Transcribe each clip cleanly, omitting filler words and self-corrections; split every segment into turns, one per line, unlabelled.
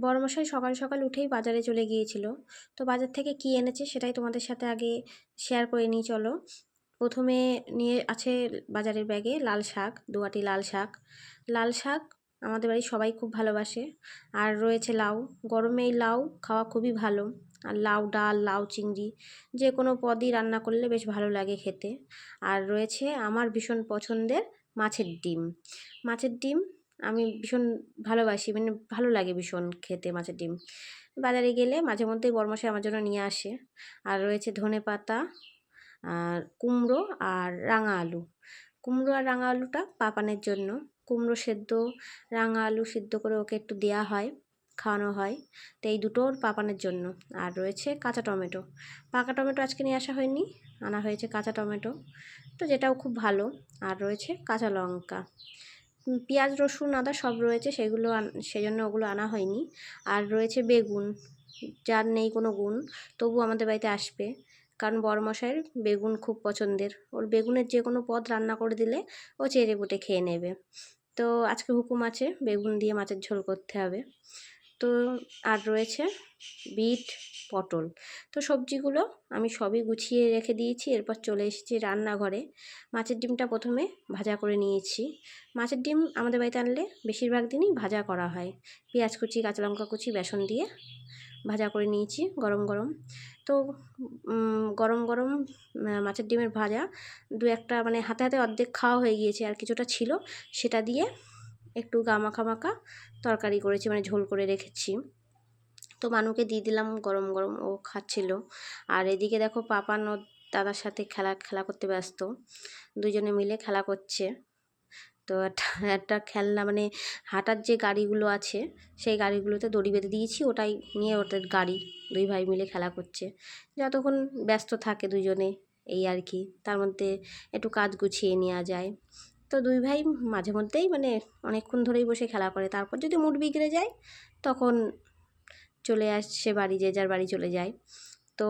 বড়মশাই সকাল সকাল উঠেই বাজারে চলে গিয়েছিল। তো বাজার থেকে কী এনেছে সেটাই তোমাদের সাথে আগে শেয়ার করে নিই চলো। প্রথমে নিয়ে আছে বাজারের ব্যাগে লাল শাক, 2 আঁটি লাল শাক। লাল শাক আমাদের বাড়ির সবাই খুব ভালোবাসে। আর রয়েছে লাউ, গরমে এই লাউ খাওয়া খুবই ভালো। আর লাউ ডাল, লাউ চিংড়ি যে কোনো পদই রান্না করলে বেশ ভালো লাগে খেতে। আর রয়েছে আমার ভীষণ পছন্দের মাছের ডিম। মাছের ডিম আমি ভীষণ ভালোবাসি, মানে ভালো লাগে ভীষণ খেতে মাছের ডিম। বাজারে গেলে মাঝে মধ্যেই বড়মশাই আমার জন্য নিয়ে আসে। আর রয়েছে ধনেপাতা, আর কুমড়ো আর রাঙা আলু। কুমড়ো আর রাঙা আলুটা পাপানের জন্য। কুমড়ো সেদ্ধ, রাঙা আলু সিদ্ধ করে ওকে একটু দেওয়া হয়, খাওয়ানো হয়। তো এই দুটো ওর পাপানের জন্য। আর রয়েছে কাঁচা টমেটো। পাকা টমেটো আজকে নিয়ে আসা হয়নি, আনা হয়েছে কাঁচা টমেটো, তো যেটাও খুব ভালো। আর রয়েছে কাঁচা লঙ্কা, পেঁয়াজ রসুন আদা সব রয়েছে, সেগুলো সেজন্য ওগুলো আনা হয়নি। আর রয়েছে বেগুন, যার নেই কোনো গুণ তবু আমাদের বাড়িতে আসবে, কারণ বড়মশাইয়ের বেগুন খুব পছন্দের। ওর বেগুনের যে কোনো পদ রান্না করে দিলে ও চেটে পুটে খেয়ে নেবে। তো আজকে হুকুম আছে বেগুন দিয়ে মাছের ঝোল করতে হবে। তো আর রয়েছে বিট, পটল। তো সবজিগুলো আমি সবই গুছিয়ে রেখে দিয়েছি। এরপর চলে এসেছি রান্নাঘরে। মাছের ডিমটা প্রথমে ভাজা করে নিয়েছি। মাছের ডিম আমাদের বাড়িতে আনলে বেশিরভাগ দিনই ভাজা করা হয়। পেঁয়াজ কুচি, কাঁচা লঙ্কা কুচি, বেসন দিয়ে ভাজা করে নিয়েছি গরম গরম। তো গরম গরম মাছের ডিমের ভাজা দু একটা মানে হাতে হাতে অর্ধেক খাওয়া হয়ে গিয়েছে, আর কিছুটা ছিল, সেটা দিয়ে একটু মাখা মাখা তরকারি করেছি, মানে ঝোল করে রেখেছি। তো মানুকে দিয়ে দিলাম গরম গরম, ও খাচ্ছিল। আর এদিকে দেখো পাপান ওর দাদার সাথে খেলা করতে ব্যস্ত, দুজনে মিলে খেলা করছে। তো একটা খেলনা, মানে হাঁটার যে গাড়িগুলো আছে সেই গাড়িগুলোতে দড়ি বেঁধে দিয়েছি, ওটাই নিয়ে ওদের গাড়ি, দুই ভাই মিলে খেলা করছে। যতক্ষণ ব্যস্ত থাকে দুজনে এই আর কি, তার মধ্যে একটু কাজ গুছিয়ে নেওয়া যায়। তো দুই ভাই মাঝে মধ্যেই মানে অনেকক্ষণ ধরেই বসে খেলা করে, তারপর যদি মুড বিগড়ে যায় তখন চলে আসছে বাড়ি, যে যার বাড়ি চলে যায়। তো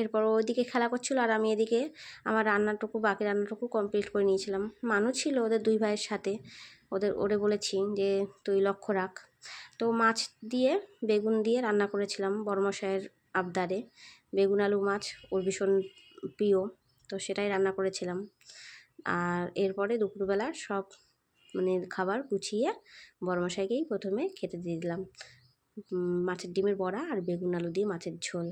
এরপর ওইদিকে খেলা করছিল, আর আমি এদিকে আমার বাকি রান্নাটুকু কমপ্লিট করে নিয়েছিলাম। মানুষ ছিল ওদের দুই ভাইয়ের সাথে, ওরে বলেছি যে তুই লক্ষ্য রাখ। তো মাছ দিয়ে বেগুন দিয়ে রান্না করেছিলাম বড়মশাইয়ের আবদারে। বেগুন আলু মাছ ওর ভীষণ প্রিয়, তো সেটাই রান্না করেছিলাম। আর এরপরে দুপুরবেলা সব মানে খাবার গুছিয়ে বড়মশাইকেই প্রথমে খেতে দিয়ে দিলাম। মাছের ডিমের বড়া আর বেগুন আলু দিয়ে মাছের ঝোল,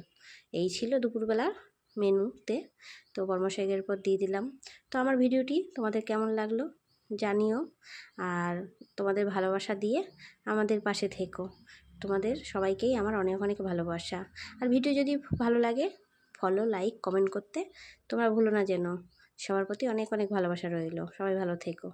এই ছিল দুপুরবেলার মেনুতে। তো বড়মশাইয়ের পর দিয়ে দিলাম। তো আমার ভিডিওটি তোমাদের কেমন লাগলো জানিও, আর তোমাদের ভালোবাসা দিয়ে আমাদের পাশে থেকো। তোমাদের সবাইকেই আমার অনেক অনেক ভালোবাসা। আর ভিডিও যদি ভালো লাগে ফলো, লাইক, কমেন্ট করতে তোমরা ভুলো না যেন। সবার প্রতি অনেক অনেক ভালোবাসা রইল। সবাই ভালো থেকো।